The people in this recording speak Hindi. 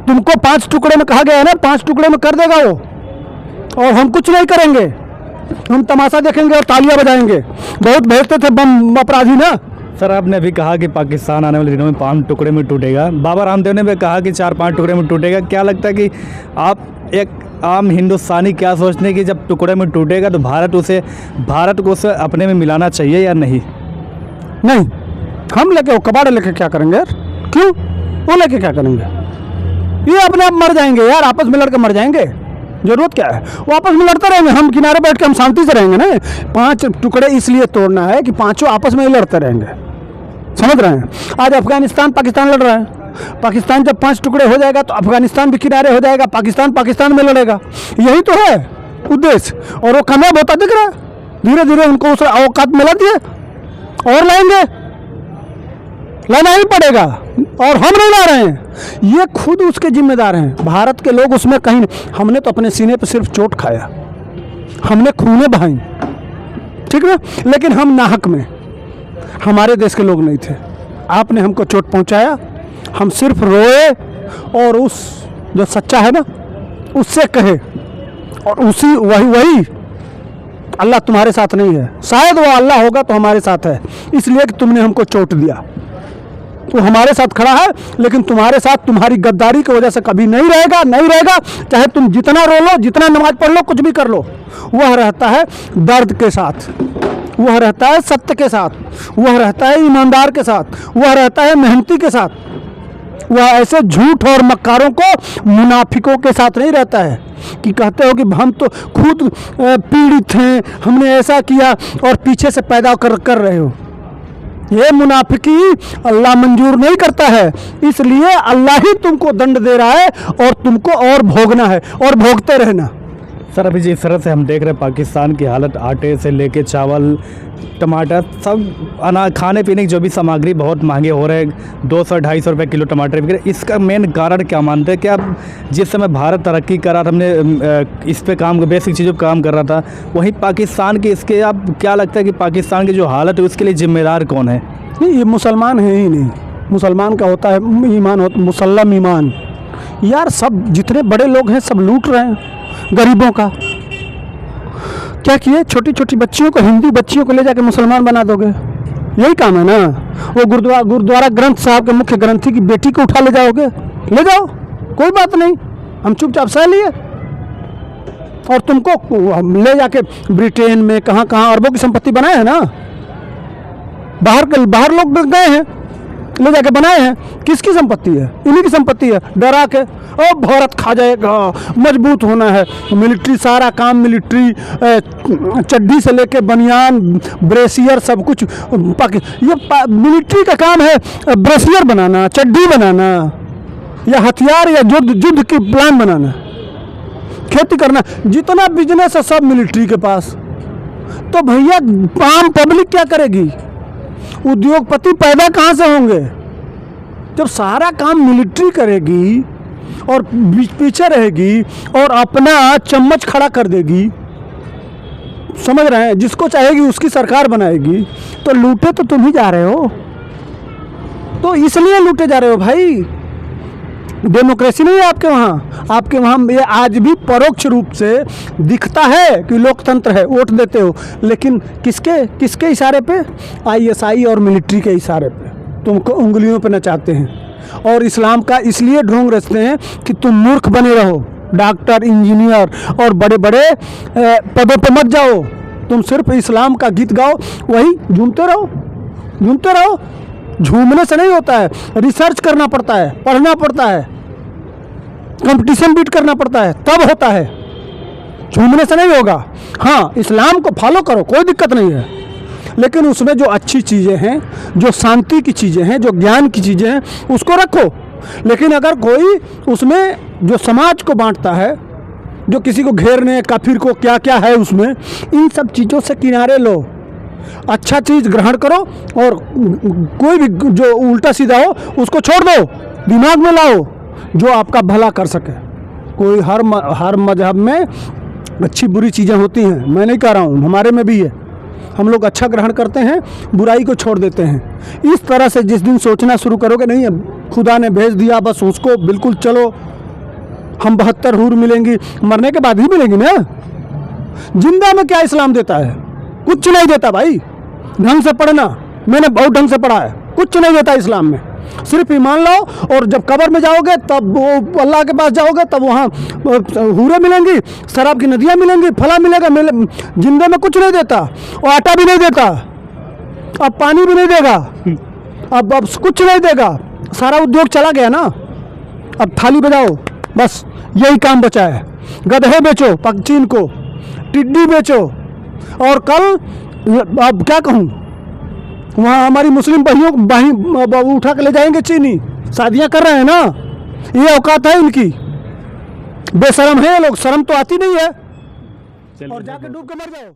तुमको 5 टुकड़े में कहा गया है ना, 5 टुकड़े में कर देगा वो, और हम कुछ नहीं करेंगे, हम तमाशा देखेंगे और तालियां बजाएंगे। बहुत भेजते थे बम अपराधी ना। सर आपने अभी कहा कि पाकिस्तान आने वाले दिनों में 5 टुकड़े में टूटेगा, बाबा रामदेव ने भी कहा कि 4-5 टुकड़े में टूटेगा। क्या लगता है कि आप एक आम हिंदुस्तानी क्या सोचते हैं कि जब टुकड़े में टूटेगा तो भारत को उसे अपने में मिलाना चाहिए या नहीं? नहीं, हम लेके वो कबाड़े लेके क्या करेंगे यार? क्यों? वो लेके क्या करेंगे? ये अपने आप मर जाएंगे यार, आपस में लड़कर मर जाएंगे। जरूरत क्या है? वो आपस में लड़ते रहेंगे, हम किनारे बैठ के हम शांति से रहेंगे ना। 5 टुकड़े इसलिए तोड़ना है कि पांचों आपस में ही लड़ते रहेंगे, समझ रहे हैं? आज अफगानिस्तान पाकिस्तान लड़ रहा है, पाकिस्तान जब 5 टुकड़े हो जाएगा तो अफगानिस्तान भी किनारे हो जाएगा, पाकिस्तान में लड़ेगा। यही तो है उद्देश्य, और वो कामयाब होता दिख रहा है। धीरे धीरे उनको उस औकात मिला दिए, और लाएंगे, लाना ही पड़ेगा, और हम नहीं ला रहे हैं, ये खुद उसके जिम्मेदार हैं। भारत के लोग उसमें कहीं नहीं, हमने तो अपने सीने पर सिर्फ चोट खाया, हमने खूने बहाई, ठीक है, लेकिन हम नाहक में, हमारे देश के लोग नहीं थे। आपने हमको चोट पहुंचाया, हम सिर्फ रोए, और उस जो सच्चा है ना उससे कहे, और उसी वही अल्लाह तुम्हारे साथ नहीं है, शायद वो अल्लाह होगा तो हमारे साथ है, इसलिए कि तुमने हमको चोट दिया। वो हमारे साथ खड़ा है, लेकिन तुम्हारे साथ तुम्हारी गद्दारी की वजह से कभी नहीं रहेगा। चाहे तुम जितना रो लो, जितना नमाज पढ़ लो, कुछ भी कर लो, वह रहता है दर्द के साथ, वह रहता है सत्य के साथ, वह रहता है ईमानदार के साथ, वह रहता है मेहनती के साथ। वह ऐसे झूठ और मक्कारों को, मुनाफिकों के साथ नहीं रहता है कि कहते हो कि हम तो खुद पीड़ित हैं, हमने ऐसा किया, और पीछे से पैदा कर रहे हो। ये मुनाफिकी अल्लाह मंजूर नहीं करता है, इसलिए अल्लाह ही तुमको दंड दे रहा है, और तुमको और भोगना है, और भोगते रहना। सर अभी जिस तरह से हम देख रहे हैं पाकिस्तान की हालत, आटे से लेके चावल, टमाटर, सब अनाज, खाने पीने की जो भी सामग्री बहुत महंगे हो रहे हैं, 200-250 रुपये किलो टमाटर बिक रहे। इसका मेन कारण क्या मानते हैं? क्या जिस समय भारत तरक्की कर रहा था, हमने इस पे काम, बेसिक चीज़ों पर काम कर रहा था, वहीं पाकिस्तान के, इसके आप क्या लगता है कि पाकिस्तान की जो हालत है उसके लिए जिम्मेदार कौन है? नहीं, ये मुसलमान है ही नहीं। मुसलमान का होता है ईमान, होता मुसल्लम ईमान। यार सब जितने बड़े लोग हैं सब लूट रहे हैं गरीबों का। क्या किए? छोटी छोटी बच्चियों को, हिंदू बच्चियों को ले जाके मुसलमान बना दोगे? यही काम है ना। वो गुरुद्वारा ग्रंथ साहब के मुख्य ग्रंथी की बेटी को उठा ले जाओगे? ले जाओ, कोई बात नहीं, हम चुपचाप सह लिए। और तुमको ले जाके ब्रिटेन में कहाँ अरबों की संपत्ति बनाए हैं ना, बाहर लोग गए हैं, ले जाके बनाए हैं। किसकी संपत्ति है? इन्हीं की संपत्ति है। डरा के ओ भारत खा जाएगा, मजबूत होना है, मिलिट्री, सारा काम मिलिट्री, चड्डी से लेके बनियान, ब्रेसियर, सब कुछ ये मिलिट्री का काम है। ब्रेसियर बनाना, चड्डी बनाना, या हथियार या युद्ध की प्लान बनाना, खेती करना, जितना बिजनेस है सब मिलिट्री के पास। तो भैया आम पब्लिक क्या करेगी? उद्योगपति पैदा कहाँ से होंगे? जब सारा काम मिलिट्री करेगी और पीछे रहेगी और अपना चम्मच खड़ा कर देगी, समझ रहे हैं, जिसको चाहेगी उसकी सरकार बनाएगी, तो लूटे तो तुम ही जा रहे हो। तो इसलिए लूटे जा रहे हो भाई। डेमोक्रेसी नहीं है आपके वहाँ ये आज भी परोक्ष रूप से दिखता है कि लोकतंत्र है, वोट देते हो, लेकिन किसके इशारे पे? ISI और मिलिट्री के इशारे पे तुमको उंगलियों पे नचाते हैं, और इस्लाम का इसलिए ढोंग रचते हैं कि तुम मूर्ख बने रहो, डॉक्टर, इंजीनियर और बड़े बड़े पदों पे मत जाओ, तुम सिर्फ इस्लाम का गीत गाओ, वही झूमते रहो। झूमने से नहीं होता है, रिसर्च करना पड़ता है, पढ़ना पड़ता है, कंपटीशन बीट करना पड़ता है, तब होता है। झूमने से नहीं होगा। हाँ, इस्लाम को फॉलो करो, कोई दिक्कत नहीं है, लेकिन उसमें जो अच्छी चीज़ें हैं, जो शांति की चीज़ें हैं, जो ज्ञान की चीज़ें हैं, उसको रखो। लेकिन अगर कोई उसमें जो समाज को बांटता है, जो किसी को घेरने, काफिर को क्या क्या है उसमें, इन सब चीज़ों से किनारे लो, अच्छा चीज़ ग्रहण करो, और कोई भी जो उल्टा सीधा हो उसको छोड़ दो, दिमाग में लाओ जो आपका भला कर सके। कोई हर मजहब में अच्छी बुरी चीज़ें होती हैं, मैं नहीं कह रहा हूँ, हमारे में भी है। हम लोग अच्छा ग्रहण करते हैं, बुराई को छोड़ देते हैं। इस तरह से जिस दिन सोचना शुरू करोगे, नहीं खुदा ने भेज दिया बस उसको बिल्कुल चलो, हम 72 हूर मिलेंगी, मरने के बाद ही मिलेंगी ना। जिंदा में क्या इस्लाम देता है? कुछ नहीं देता भाई। ढंग से पढ़ना, मैंने बहुत ढंग से पढ़ा है, कुछ नहीं देता इस्लाम में। सिर्फ ईमान लाओ, और जब कब्र में जाओगे तब वो अल्लाह के पास जाओगे तब वहाँ हूरें मिलेंगी, शराब की नदियाँ मिलेंगी, फला मिलेगा। जिंदे में कुछ नहीं देता, और आटा भी नहीं देता, अब पानी भी नहीं देगा, अब कुछ नहीं देगा। सारा उद्योग चला गया ना। अब थाली बजाओ, बस यही काम बचा है। गधे बेचो चीन को, टिड्डी बेचो, और कल अब क्या कहूँ, वहाँ हमारी मुस्लिम बहन उठा के ले जाएंगे चीनी, शादियाँ कर रहे हैं ना। ये औकात है इनकी, बेशरम है ये लोग, शर्म तो आती नहीं है। और जाके डूब के मर जाओ।